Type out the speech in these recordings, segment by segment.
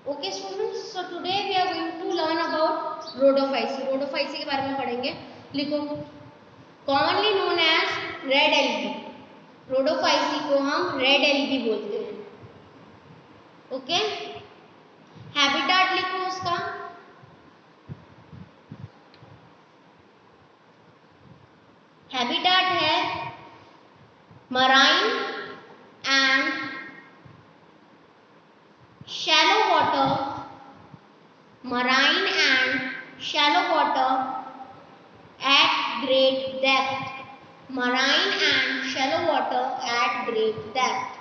Okay students, so today we are going to learn about rhodophyceae. Rhodophyceae के बारे में पढ़ेंगे। लिखो, commonly known as red algae. Rhodophyceae को हम रेड एलगी बोलते हैं। ओके, हैबिटाट लिखो उसका। हैबिटाट है marine and shallow water, marine and shallow water at great depth, marine and shallow water at great depth.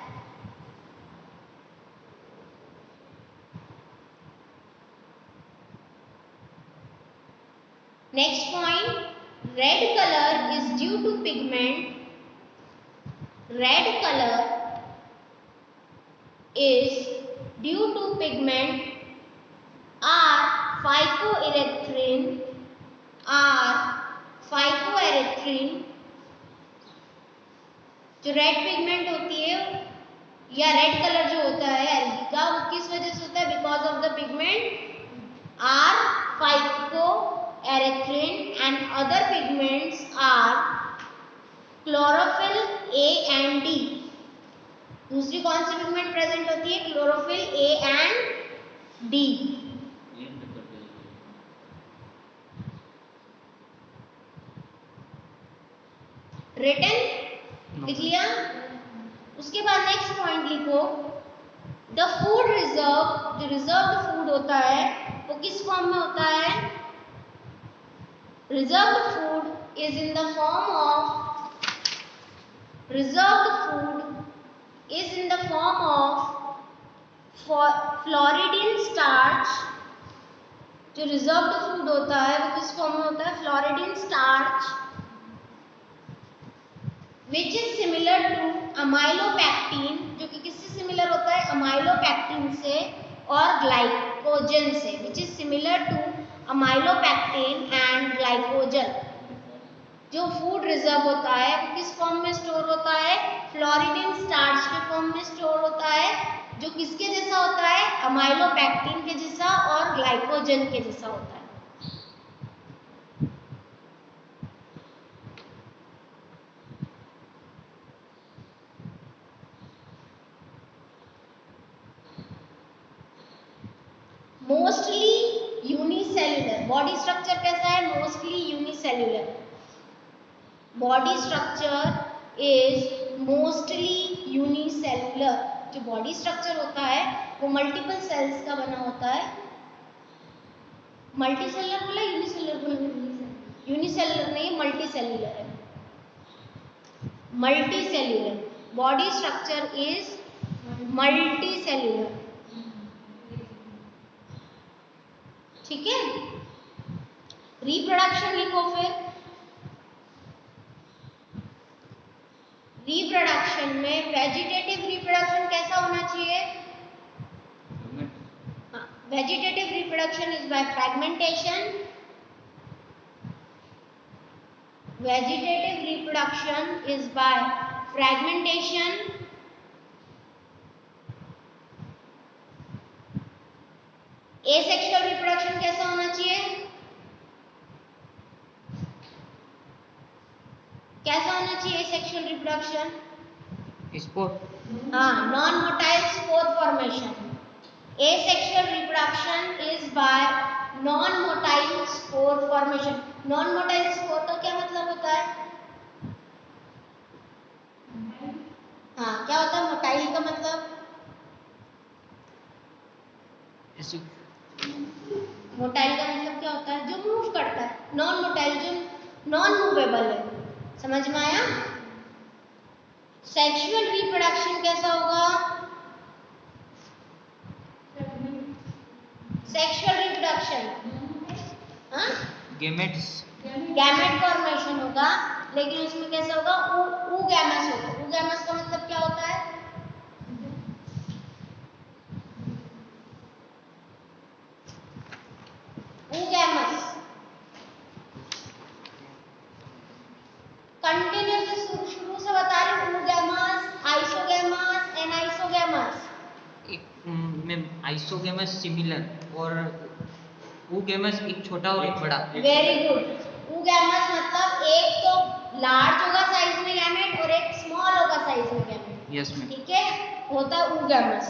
Next point, red color is due to pigment. Red color is due to pigment are phycoerythrin, जो red pigment होती है या red colour जो होता है algae का, वो किस वजह से होता है? Because of the pigment are phycoerythrin and other pigments are chlorophyll A and D. दूसरी कौन सी पिगमेंट प्रेजेंट होती है? Chlorophyll A and D. Written लिख लिया। उसके बाद नेक्स्ट पॉइंट लिखो, द फूड रिजर्व। जो रिजर्व्ड फूड होता है वो किस फॉर्म में होता है? Reserved food is in the form of, floridean starch. जो रिजर्व्ड फूड होता है वो किस फॉर्म में होता है? फ्लोरिडीन starch which is similar to amylopectin, जो कि किससे सिमिलर होता है? अमाइलोपेक्टिन से और ग्लाइकोजन से, which is similar to amylopectin and glycogen। जो फूड रिजर्व होता है वो किस फॉर्म में स्टोर होता है? फ्लोरिडीन स्टार्च के फॉर्म में स्टोर होता है, जो किसके जैसा होता है? अमाइलोपेक्टिन के जैसा और ग्लाइकोजन के जैसा होता है। Mostly unicellular. बॉडी स्ट्रक्चर कैसा है? Mostly unicellular. Body structure is mostly unicellular. जो बॉडी स्ट्रक्चर होता है वो मल्टीपल सेल्स का बना होता है। मल्टीसेलुलर बोला, यूनिसेलुलर बोला? यूनिसेलुलर नहीं, मल्टीसेल्युलर है। Multicellular body structure is multicellular. ठीक है, रिप्रोडक्शन लिखो फिर। रिप्रोडक्शन में वेजिटेटिव रिप्रोडक्शन कैसा होना चाहिए? Vegetative reproduction is by fragmentation. Vegetative reproduction is by fragmentation. Asexual reproduction कैसा होना चाहिए? कैसा होना चाहिए एसेक्सुअल रिप्रोडक्शन? स्पोर। हाँ, non motile spore formation. Asexual reproduction is by non motile spore formation. Non motile spore का क्या मतलब होता है? हाँ, क्या होता है मोटाइल का मतलब? मोटाइल का मतलब क्या होता है? जो मूव करता है। नॉन मोटाइल जो नॉन मूवेबल है। समझ में आया? सेक्सुअल रिप्रोडक्शन कैसा होगा? सेक्सुअल रिप्रोडक्शन गैमेट फॉर्मेशन होगा, लेकिन उसमें कैसा होगा? oogamous होगा। oogamous का मतलब क्या होता है? oogamous कंटिन्यूअस शुरू से बता रही हूँ। oogamous, isogamous, anisogamy। में आइसो oogamous सिमिलर और oogamous एक छोटा और एक बड़ा। Very good. oogamous मतलब एक तो लार्ज होगा साइज में गैमेट और एक स्मॉल होगा साइज में गैमेट। Yes ma'am. ठीक है, होता है oogamous।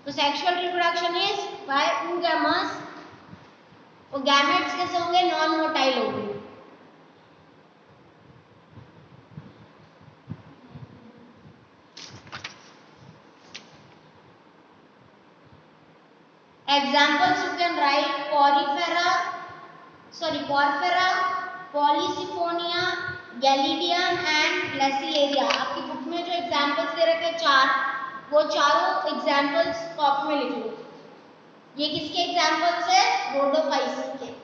तो sexual reproduction is by oogamous। और गैमेट्स कैसे होंगे? नॉन मोटाइल होंगे। Examples you can write porifera, Polysiponia, Gelidium and Lacellaria। आपकी बुक में जो एग्जाम्पल्स दे रखे हैं चार, वो चारों एग्जाम्पल्स कॉपी में लिख लो। ये किसके एग्जाम्पल्स है? रोडोफाइसी के।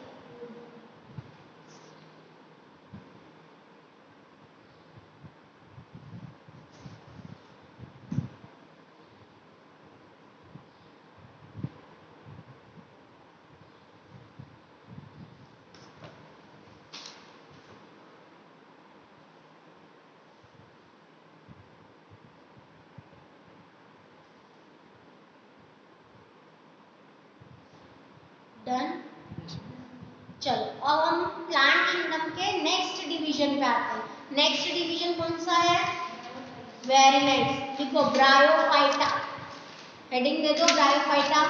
डन। चलो अब हम प्लांट किंगडम के नेक्स्ट डिवीजन पे आते हैं। नेक्स्ट डिवीजन कौन सा है? Very nice. देखो ब्रायोफाइटा, हेडिंग दे दो bryophyta.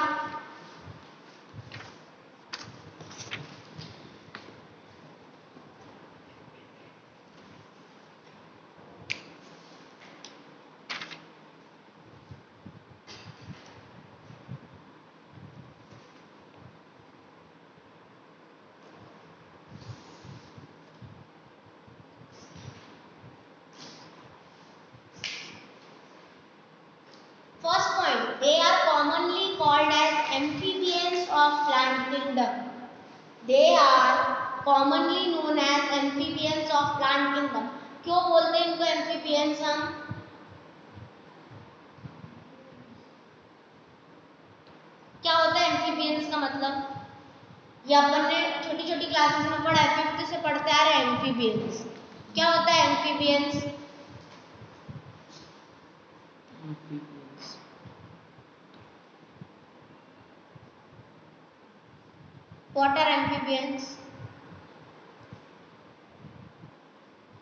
First point, they are commonly called as amphibians of plant kingdom. They are commonly known as amphibians of plant kingdom. क्यों बोलते हैं इनको amphibians हम? क्या होता है amphibians का मतलब? ये अपन ने छोटी छोटी क्लासेस में पढ़ा है, 5th से पढ़ते आ रहे हैं amphibians। क्या होता है amphibians? What are amphibians?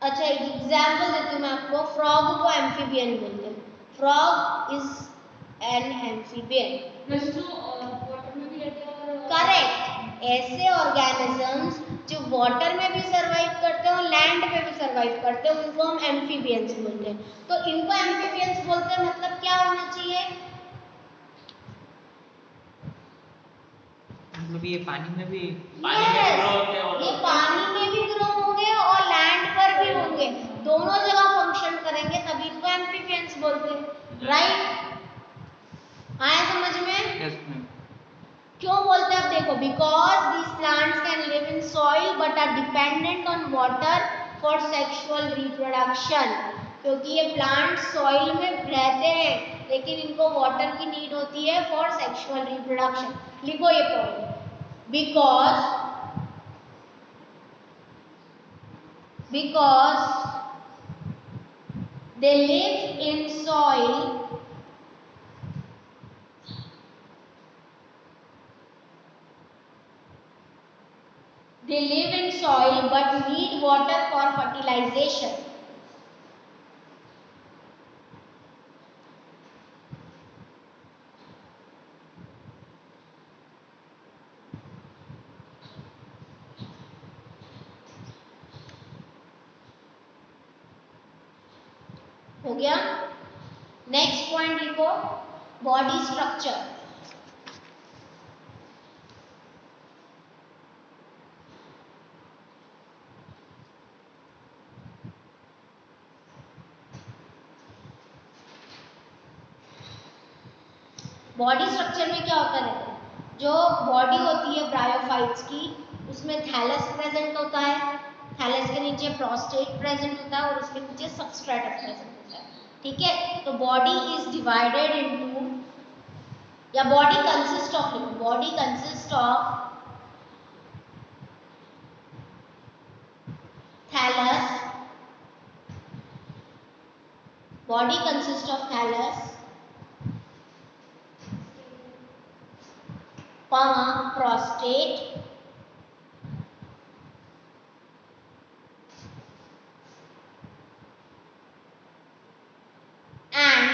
अच्छा एक एग्जाम्पल देती हूँ मैं आपको। फ्रॉग को एम्फीबियन बोलते हैं। Frog is an amphibian. Correct. ऐसे ऑर्गेनिजम्स जो वाटर में भी सरवाइव करते हैं और लैंड पे भी सरवाइव करते हैं, उनको हम एम्फीबियंस बोलते हैं। तो इनको एम्फीबियंस बोलते हैं, मतलब क्या होना चाहिए? मतलब ये पानी में भी ये पानी में भी ग्रो होंगे और लैंड पर भी होंगे, दोनों जगह फंक्शन करेंगे, तभी इनको एम्फीबियंस बोलते हैं। राइट? आया समझ में? Yes ma'am. क्यों बोलते हैं? अब देखो, because these plants can live in soil but are dependent on water for sexual reproduction. क्योंकि ये प्लांट सॉइल में रहते हैं लेकिन इनको वाटर की नीड होती है फॉर सेक्सुअल रिप्रोडक्शन। लिखो ये point. because they live in soil but need water for fertilization. हो गया? नेक्स्ट पॉइंट लिखो, बॉडी स्ट्रक्चर। बॉडी स्ट्रक्चर में क्या होता है? जो बॉडी होती है ब्रायोफाइट्स की, उसमें थैलस प्रेजेंट होता है, थैलस के नीचे प्रोस्टेट प्रेजेंट होता है और उसके नीचे सबस्ट्रेटम प्रेजेंट होता है। ठीक है? तो बॉडी इज डिवाइडेड इनटू, या body consist of thallus, prostate, and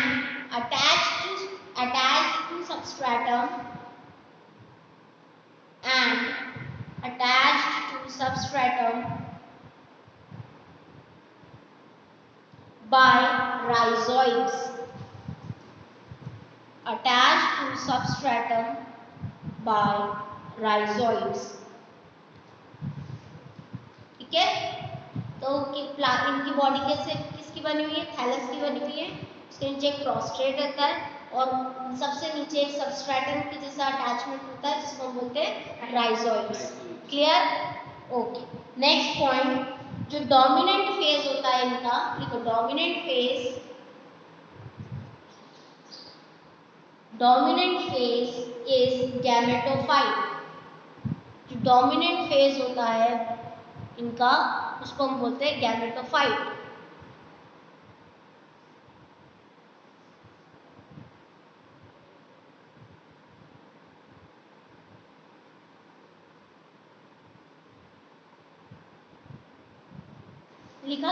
attached to substratum by rhizoids. Attached to substratum by rhizoids. ठीक है, तो इनकी बॉडी कैसे किसकी बनी हुई है? थैलस की बनी हुई है। उसके नीचे एक प्रोस्टेट रहता है और सबसे नीचे एक सबस्ट्रेटम के जैसा अटैचमेंट होता है जिसको हम बोलते हैं rhizoids. Clear? Okay. Next point, जो डोमिनेंट फेज होता है इनका, देखो डोमिनेंट फेज इज गैमेटोफाइट। जो डोमिनेंट फेज होता है इनका उसको हम बोलते हैं गैमेटोफाइट। लिखा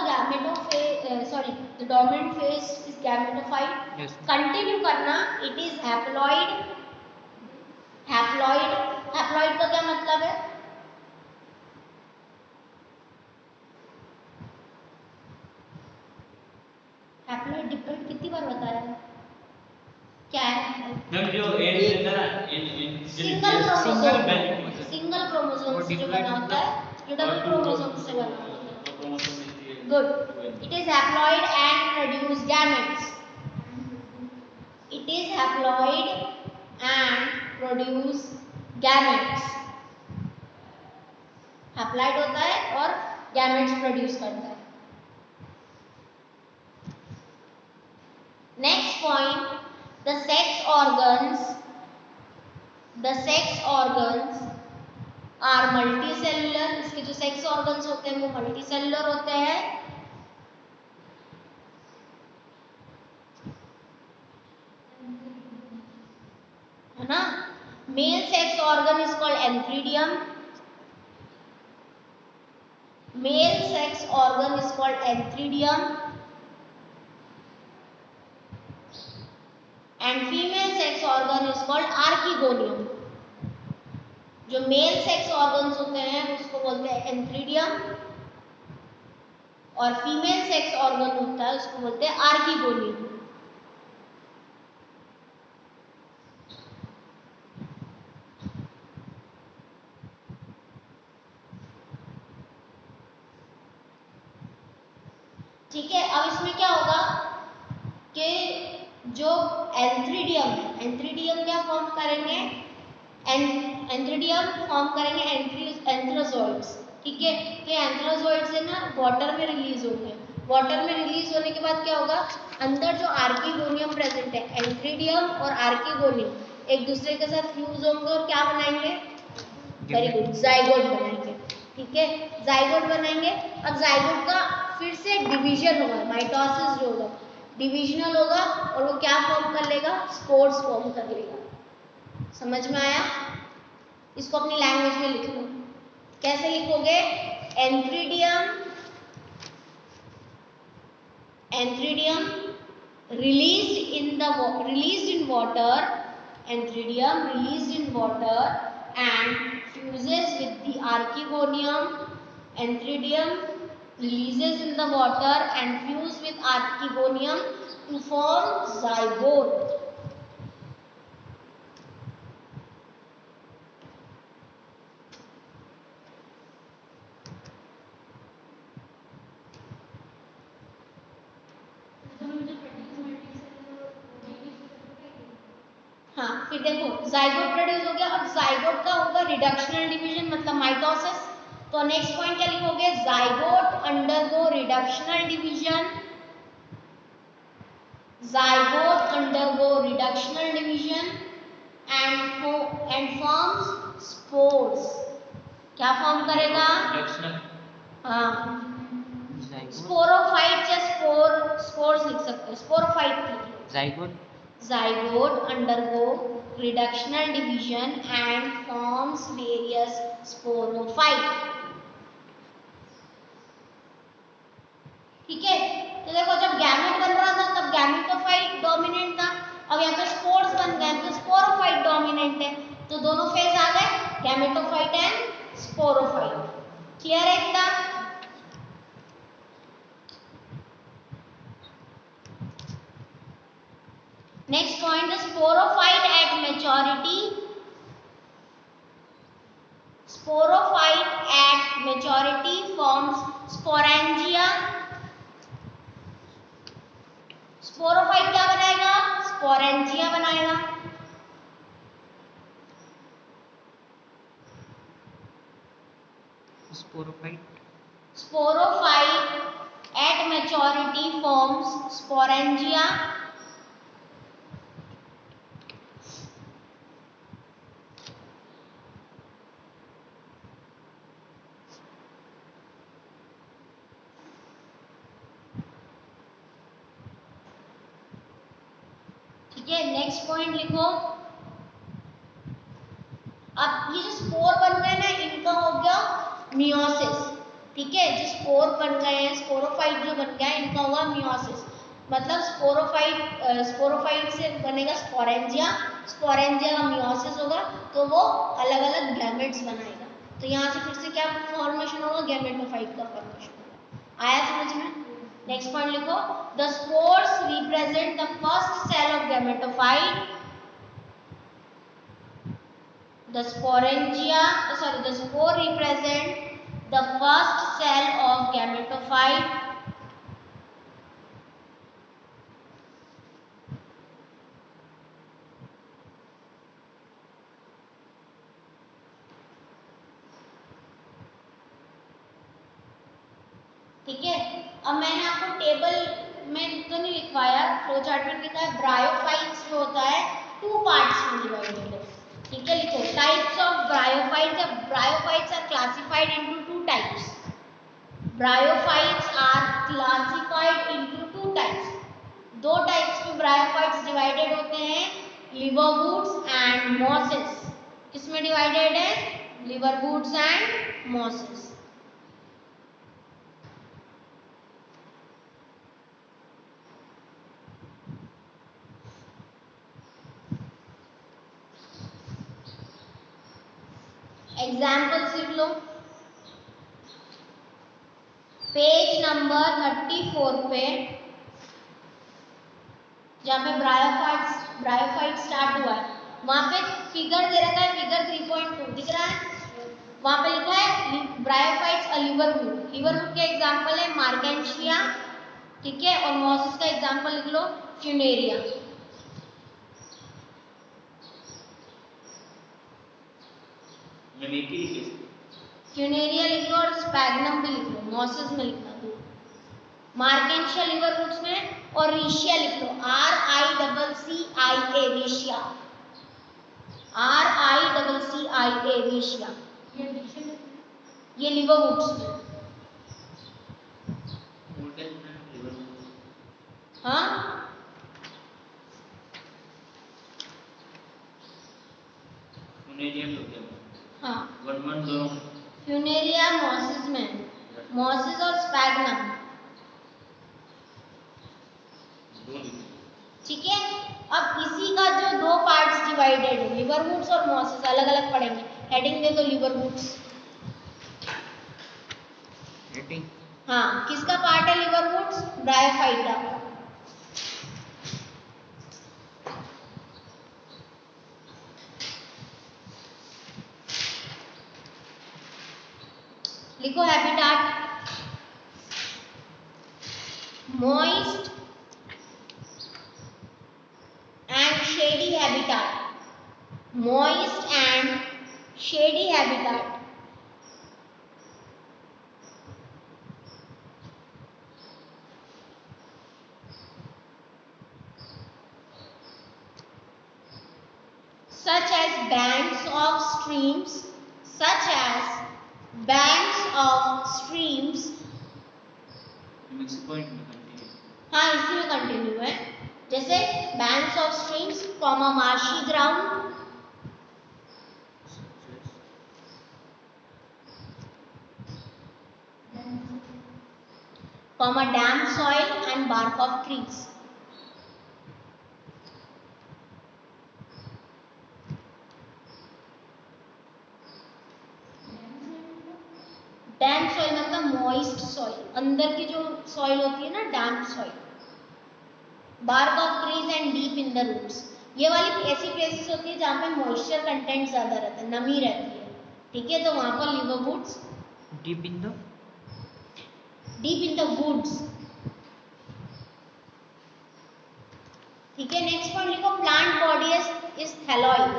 the dominant phase is gametophyte। yes continue करना, it is haploid। हैप्लॉइड का क्या मतलब है? हैप्लॉइड डिफरेंट कितनी बार बताया है? क्या है? मैम जो सिंगल क्रोमोसोम से जो बना होता है, जो डबल क्रोमोसोम से बना होता है। Good. It is haploid and produce gametes। It is haploid and produce gametes। Haploid होता है और गैमेट्स प्रोड्यूस करता है। Next point, the sex organs are multicellular। इसके जो सेक्स ऑर्गन्स होते हैं वो मल्टीसेलुलर होते हैं। है ना? Male sex organ is called antheridium. Male sex organ is called antheridium and female sex organ is called archegonium. जो मेल सेक्स ऑर्गन्स होते हैं उसको बोलते हैं एंथ्रीडियम और फीमेल सेक्स ऑर्गन होता है उसको बोलते हैं आर्किगोनियम। ठीक है, अब इसमें क्या होगा कि जो एंथ्रीडियम क्या फॉर्म करेंगे? एंथ्रीडियम फॉर्म करेंगे एंथ्रोजोइड्स। ठीक है, कि एंथ्रोजोइड्स है ना वाटर में रिलीज होंगे। वाटर में रिलीज होने के बाद क्या होगा? अंदर जो आर्किगोनियम प्रेजेंट है, एंथ्रीडियम और आर्किगोनियम एक दूसरे के साथ फ्यूज होंगे और क्या बनाएंगे? वेरी गुड, जाइगोट बनाएंगे। ठीक है, जाइगोट बनाएंगे। अब जाइगोट का फिर से डिवीजन होगा, माइटोसिस जो होगा डिविजनल होगा और वो क्या फॉर्म कर लेगा? स्पोर्स फॉर्म कर लेगा। समझ में आया? इसको अपनी लैंग्वेज में लिख लो। कैसे लिखोगे? Antheridium released in water, antheridium released in water and fuses with the archegonium। Antheridium releases in the water and fuse with archegonium to form zygote। हाँ, फिर देखो जाइगोट प्रोड्यूस हो गया। अब जाइगोट का होगा रिडक्शनल डिवीजन मतलब माइटोसिस। तो नेक्स्ट पॉइंट क्या लिखोगे? Zygote undergo reductional division. Zygote undergo reductional division and forms spores. क्या फॉर्म करेगा? हाँ, स्पोरोफाइट या स्पोर्स लिख सकते हो। स्पोरोफाइट लिख लो। Zygote zygote undergo reductional division and forms various sporophyte. ठीक है, तो देखो जब गैमेट बन रहा था तब गैमेटोफाइट डोमिनेंट था, अब यहाँ पे स्पोर्स बन गए तो स्पोरोफाइट डोमिनेंट है, तो दोनों फेज आ गए, गैमेटोफाइट एंड स्पोरोफाइट। क्लियर है एकदम? Next point, the sporophyte at maturity, sporophyte at maturity forms sporangia. Sporophyte क्या बनाएगा? स्पोरेंजिया बनाएगा। Sporophyte at maturity forms sporangia. ठीक है, नेक्स्ट पॉइंट लिखो। अब ये जो स्पोर बन गए ना, इनका हो गया मियोसिस। ठीक है, जो स्पोर बन गए हैं, स्पोरोफाइट जो बन गया है, इनका होगा मियोसिस। मतलब स्पोरोफाइट से बनेगा स्पोरेंजिया, स्पोरेंजिया का मियोसिस होगा तो वो अलग अलग गैमेट्स बनाएगा। तो यहाँ से फिर से क्या फॉर्मेशन होगा? गैमेटोफाइट का फॉर्मेशन होगा। आया समझ में? नेक्स्ट पॉइंट लिखो, the spores represent the first cell of gametophyte. The spore represent the first cell of gametophyte. ठीक है, अब मैंने आपको टेबल में तो नहीं लिखवाया, फ्लो चार्ट में लिखा है ब्रायोफाइट्स जो होता है 2 पार्ट्स में डिवाइडेड है। ठीक है, लिखो types of bryophytes. Bryophytes are classified into 2 types. Bryophytes are classified into 2 types. 2 types में ब्रायोफाइट्स डिवाइडेड होते हैं, लिवरवुड्स एंड मॉसेस। किसमें डिवाइडेड है? Liverwoods and mosses. एग्जाम्पल्स लिख लो। पेज नंबर 34 पे जहाँ पे ब्रायोफाइट स्टार्ट हुआ है, वहां पे फिगर दे रखा है, फिगर 3.2 दिख रहा है। वहां पे लिखा है ब्रायोफाइट्स अ लिवरवुड। लिवरवुड के एग्जांपल है मार्केंशिया। ठीक है, और मॉसेस का एग्जांपल लिख लो फ्यूनेरिया। फ्यूनेरिया लिख लो और स्पैग्नम भी लिख लो, मॉसेस में लिखना दो। मार्केंशिया लिवरवुड्स में, और रीशिया लिख लो, RICCIA रीशिया, RICCIA रीशिया। ये लिवरवुड्स में। हाँ, हाँ, फ्यूनेरिया मॉसेस में, मॉसेस और स्पैग्नम। ठीक है, अब इसी का जो 2 पार्ट्स डिवाइडेड है, लिवरवुड्स और मॉसेस, अलग अलग पढ़ेंगे। हेडिंग दे दो लिवरवुड्स। हाँ, किसका पार्ट है लिवरवुड्स? ब्रायोफाइटा का। लिखो habitat, moist and shady habitat, moist and shady habitat. Such as banks of streams, such as banks of streams. हाँ, इसी में कंटिन्यू है। जैसे banks of streams, comma marshy ground, comma damp soil and bark of trees. Damp soil मतलब moist soil, अंदर की जो soil होती है ना damp soil. Bark of trees and deep in the roots, ये वाली ऐसी प्लेसेस होती है जहाँ पे मॉइस्चर कंटेंट ज्यादा रहता है, नमी रहती है. ठीक है, तो वहां पर liver woods. Deep in the woods. ठीक है, नेक्स्ट पॉइंट लिखो. Plant body is thalloid.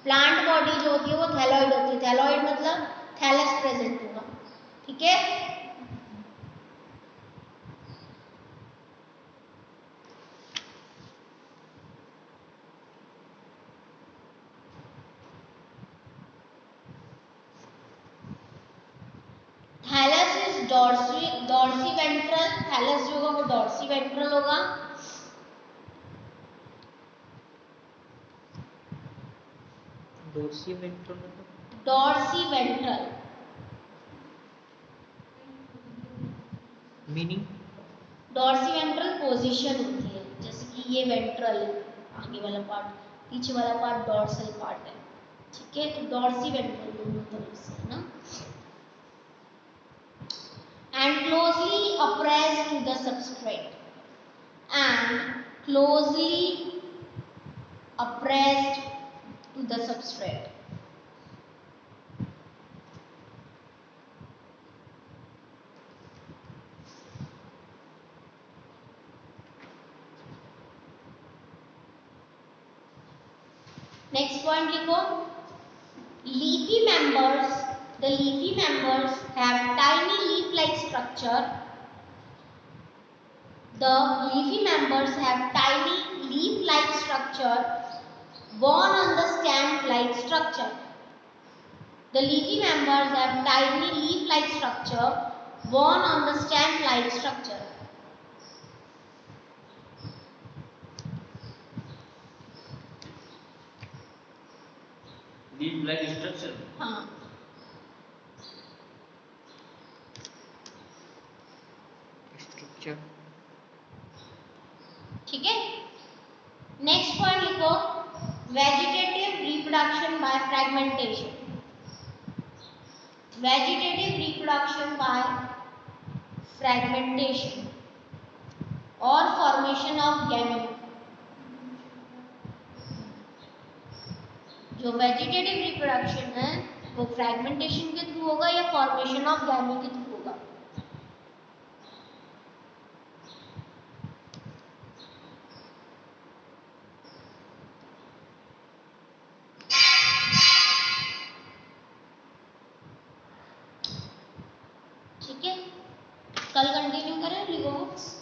Plant body जो होती है वो थैलॉइड होती है. थैलॉइड मतलब थैलस प्रेजेंट होगा. ठीक है, thallus is dorsiventral. Thallus जो होगा वो डॉर्सी वेंट्रल होगा. डोर्सी वेंट्रल मतलब dorsiventral meaning. Dorsiventral position होती है, जैसे कि ये वेंट्रल है, आगे वाला पार्ट, पीछे वाला पार्ट डॉर्सल पार्ट है. ठीक है, तो डॉर्सी वेंट्रल दोनों तरफ से है ना. And closely appressed to the substrate. And closely appressed to the substrate. Next point लिखो. Leafy members. The leafy members have tiny leaf like structure. The leafy members have tiny leaf-like structure worn on the stem-like structure. The leafy members have tiny leaf-like structure worn on the stem-like structure. Leaf-like structure. हाँ. Structure. ठीक है, next point लिखो. Vegetative reproduction by fragmentation. Vegetative reproduction by fragmentation और formation of gamete. जो vegetative reproduction है वो fragmentation के through होगा या फॉर्मेशन ऑफ गैमेट के थ्रू होगा. ठीक है, कल कंटिन्यू करें लिवर बुक्स.